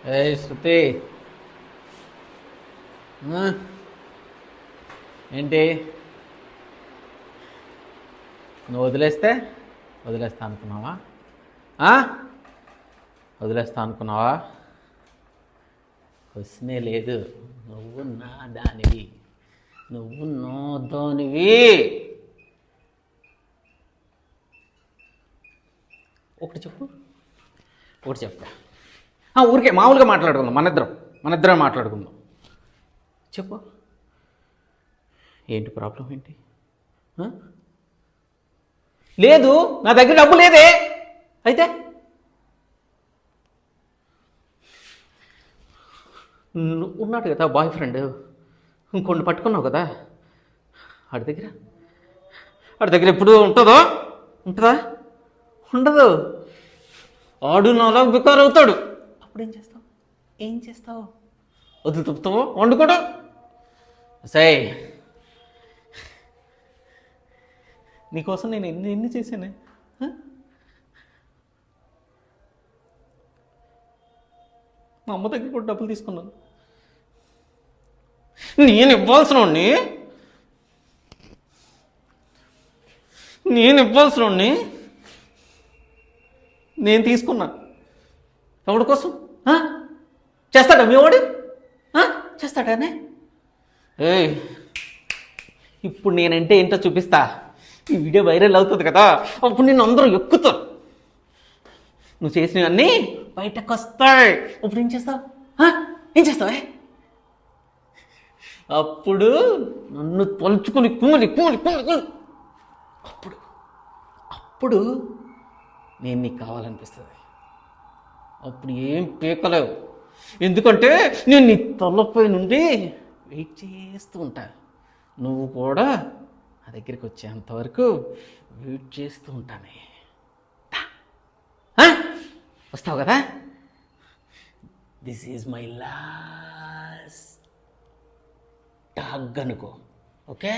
ఏ శృతి, ఆ, ఏంటి నువ్వు వదిలేస్తా అనుకున్నావా? ఆ? వదిలేస్తా అనుకున్నావా? క్వశ్చనే లేదు. నువ్వు నా దానివి, నువ్వు నో దానివి. ఒకటి చెప్పు, ఒకటి చెప్తా. ఊరికే మామూలుగా మాట్లాడుకుందాం, మనిద్దరం మాట్లాడుకుందాం. చెప్పు, ఏంటి ప్రాబ్లం ఏంటి? లేదు, నా దగ్గర డబ్బు లేదే. అయితే ఉన్నాడు కదా బాయ్ ఫ్రెండ్, ఇంకొన్ని పట్టుకున్నావు కదా, వాడి దగ్గర ఎప్పుడు ఉంటుందా? ఉండదు. ఆడు నాలా బికార్ అవుతాడు. అప్పుడు ఏం చేస్తావు? వదిలి తప్పుతావు, వండుకోడు. సై, నీకోసం నేను ఎన్ని చేశానే. మా అమ్మ దగ్గర కూడా డబ్బులు తీసుకున్నాను. నేను ఇవ్వాల్సిన నేను తీసుకున్నా. ఎవడి కోసం? చేస్తాడా మీ వాడు? చేస్తాడానే? ఇప్పుడు నేనంటే ఏంటో చూపిస్తా. ఈ వీడియో వైరల్ అవుతుంది కదా, అప్పుడు నేను అందరూ ఎక్కుతారు. నువ్వు చేసినవన్నీ బయటకు వస్తాయి. అప్పుడు ఏం చేస్తావే? అప్పుడు నన్ను తలుచుకుని కూలి అప్పుడు నేను నీకు కావాలనిపిస్తుంది. అప్పుడు ఏం పీకలేవు, ఎందుకంటే నేను నీ తలపై నుండి వెయిట్ చేస్తూ ఉంటా. నువ్వు కూడా నా దగ్గరికి వచ్చేంతవరకు వెయిట్ చేస్తూ ఉంటానే. వస్తావు కదా? This is my last tag అనుకో. ఓకే?